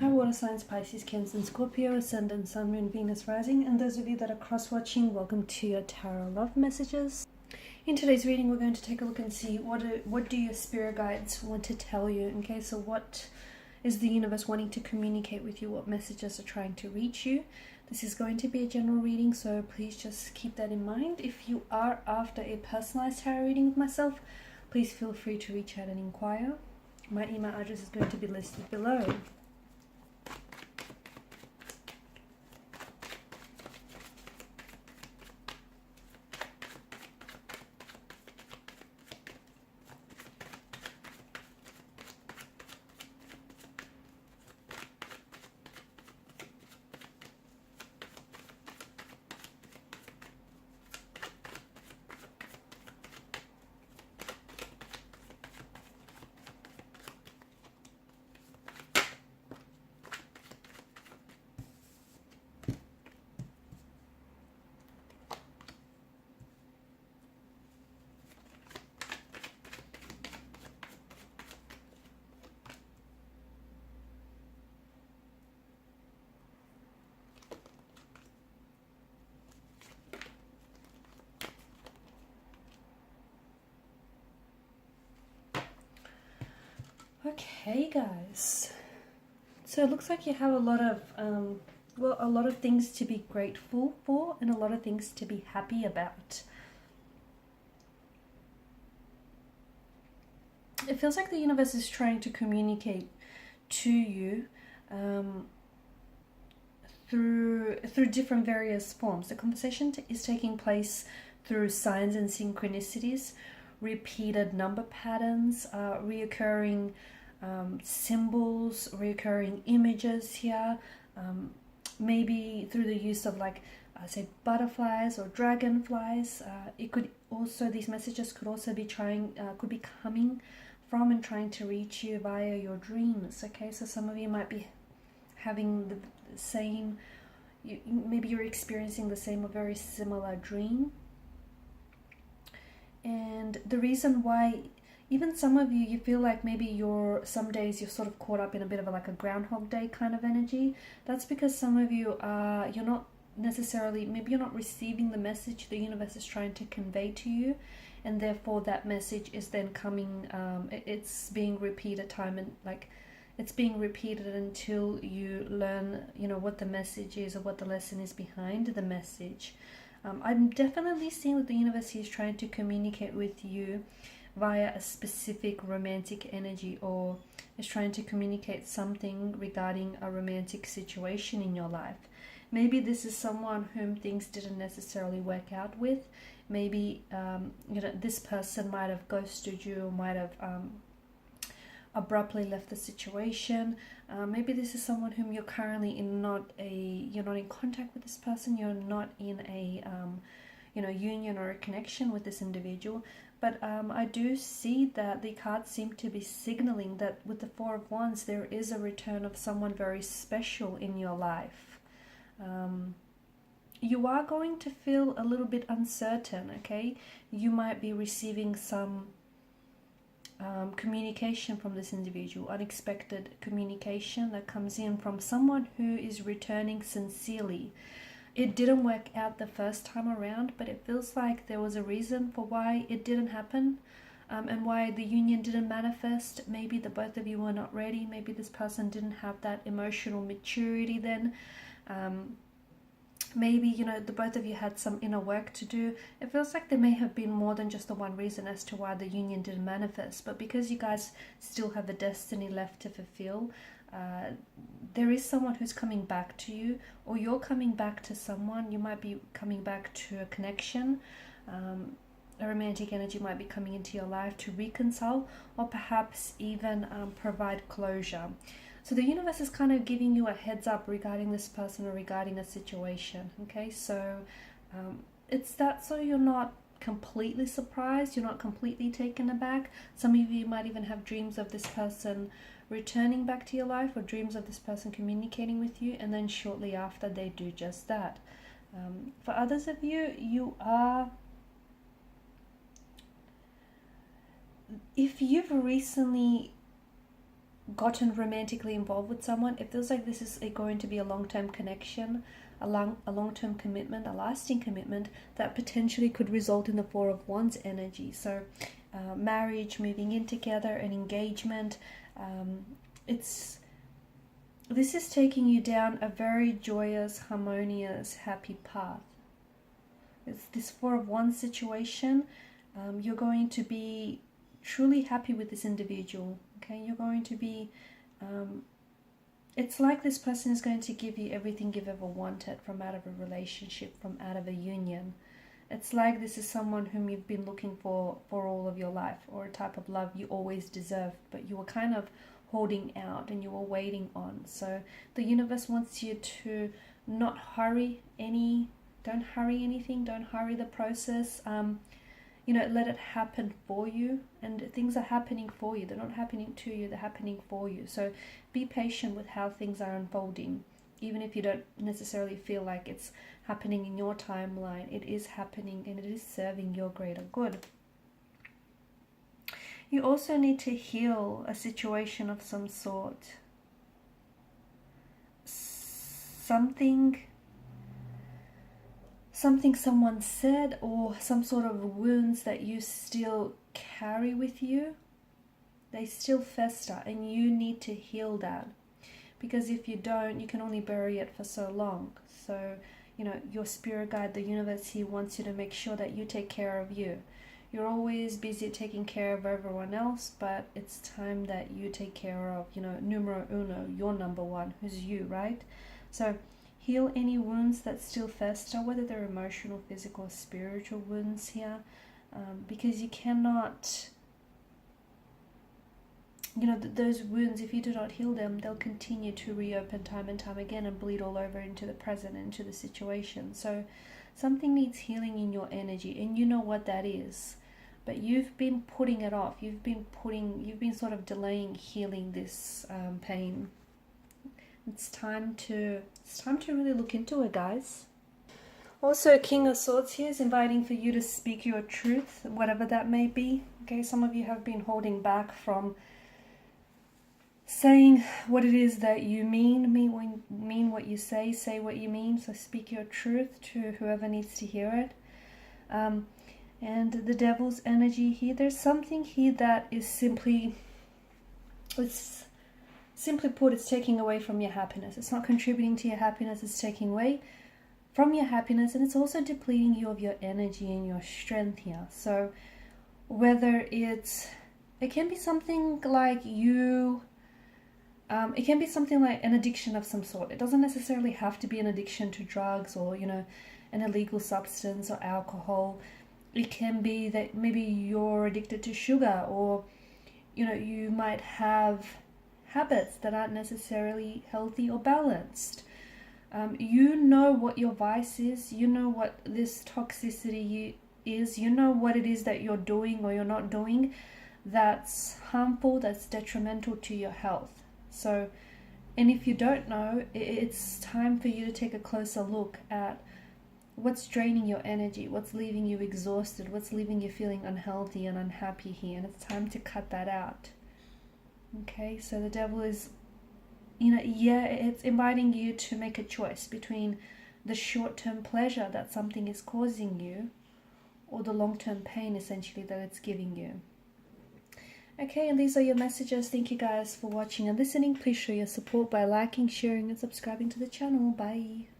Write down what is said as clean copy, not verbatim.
Hi water signs, Pisces, Cancer and Scorpio, Ascendant, Sun, Moon, Venus, Rising, and those of you that are cross-watching, welcome to your Tarot Love Messages. In today's reading, we're going to take a look and see what do your spirit guides want to tell you. Okay, so what is the universe wanting to communicate with you? What messages are trying to reach you? This is going to be a general reading, so please just keep that in mind. If you are after a personalized tarot reading with myself, please feel free to reach out and inquire. My email address is going to be listed below. Okay, guys. So it looks like you have a lot of, a lot of things to be grateful for and a lot of things to be happy about. It feels like the universe is trying to communicate to you through different various forms. The conversation is taking place through signs and synchronicities, repeated number patterns, reoccurring symbols, reoccurring images here, maybe through the use of say butterflies or dragonflies. It could also, these messages could also be could be coming from and trying to reach you via your dreams. Okay, so some of you might be having the same, maybe you're experiencing the same or very similar dream. And the reason why, even some of you feel like maybe some days you're sort of caught up in a bit of a Groundhog Day kind of energy. That's because some of you you're not necessarily, maybe you're not receiving the message the universe is trying to convey to you, and therefore that message is then coming, it's being repeated time and it's being repeated until you learn, what the message is or what the lesson is behind the message. I'm definitely seeing that the universe is trying to communicate with you via a specific romantic energy, or is trying to communicate something regarding a romantic situation in your life. Maybe this is someone whom things didn't necessarily work out with. Maybe this person might have ghosted you, might have abruptly left the situation. Maybe this is someone whom you're currently you're not in contact with this person, you're not in a union or a connection with this individual. But I do see that the cards seem to be signaling that with the Four of Wands there is a return of someone very special in your life. You are going to feel a little bit uncertain, okay? You might be receiving some communication from this individual, unexpected communication that comes in from someone who is returning sincerely. It didn't work out the first time around, but it feels like there was a reason for why it didn't happen, and why the union didn't manifest. Maybe the both of you were not ready. Maybe this person didn't have that emotional maturity then. Maybe, the both of you had some inner work to do. It feels like there may have been more than just the one reason as to why the union didn't manifest. But because you guys still have a destiny left to fulfill, there is someone who's coming back to you, or you're coming back to someone. You might be coming back to a connection. A romantic energy might be coming into your life to reconcile, or perhaps even provide closure. So the universe is kind of giving you a heads up regarding this person or regarding a situation. Okay, so it's that, so you're not completely surprised, you're not completely taken aback. Some of you might even have dreams of this person returning back to your life, or dreams of this person communicating with you, and then shortly after they do just that. For others of you, you are, if you've recently gotten romantically involved with someone, it feels like this is going to be a long-term connection, a long-term commitment, a lasting commitment that potentially could result in the Four of Wands energy. So marriage, moving in together, an engagement. This is taking you down a very joyous, harmonious, happy path. It's this Four of Wands situation. You're going to be truly happy with this individual. Okay, you're going to be, it's like this person is going to give you everything you've ever wanted from out of a relationship, from out of a union. It's like this is someone whom you've been looking for all of your life, or a type of love you always deserved, but you were kind of holding out and you were waiting on. So the universe wants you to not hurry don't hurry anything, don't hurry the process. You know, let it happen for you, and things are happening for you. They're not happening to you, they're happening for you. So be patient with how things are unfolding, even if you don't necessarily feel like it's happening in your timeline. It is happening, and it is serving your greater good. You also need to heal a situation of some sort. Something someone said, or some sort of wounds that you still carry with you. They still fester, and you need to heal that. Because if you don't, you can only bury it for so long. So, you know, your spirit guide, the universe, he wants you to make sure that you take care of you. You're always busy taking care of everyone else, but it's time that you take care of, you know, numero uno, your number one, who's you, right? So heal any wounds that still fester, whether they're emotional, physical, spiritual wounds here, because you cannot, you know, those wounds, if you do not heal them, they'll continue to reopen time and time again and bleed all over into the present, into the situation. So something needs healing in your energy, and you know what that is. But you've been putting it off. You've been sort of delaying healing this pain. It's time to really look into it, guys. Also, King of Swords here is inviting for you to speak your truth, whatever that may be. Okay, some of you have been holding back from saying what it is that you mean what you say what you mean. So speak your truth to whoever needs to hear it. And the Devil's energy here, there's something here that is simply put, it's taking away from your happiness. It's not contributing to your happiness, it's taking away from your happiness, and it's also depleting you of your energy and your strength here. So whether it can be something like it can be something like an addiction of some sort. It doesn't necessarily have to be an addiction to drugs, or, you know, an illegal substance or alcohol. It can be that maybe you're addicted to sugar, or, you know, you might have habits that aren't necessarily healthy or balanced. You know what your vice is. You know what this toxicity is. You know what it is that you're doing or you're not doing that's harmful, that's detrimental to your health. So, and if you don't know, it's time for you to take a closer look at what's draining your energy, what's leaving you exhausted, what's leaving you feeling unhealthy and unhappy here, and it's time to cut that out. Okay, so the Devil is, you know, yeah, it's inviting you to make a choice between the short-term pleasure that something is causing you, or the long-term pain, essentially, that it's giving you. Okay, and these are your messages. Thank you guys for watching and listening. Please show your support by liking, sharing, and subscribing to the channel. Bye.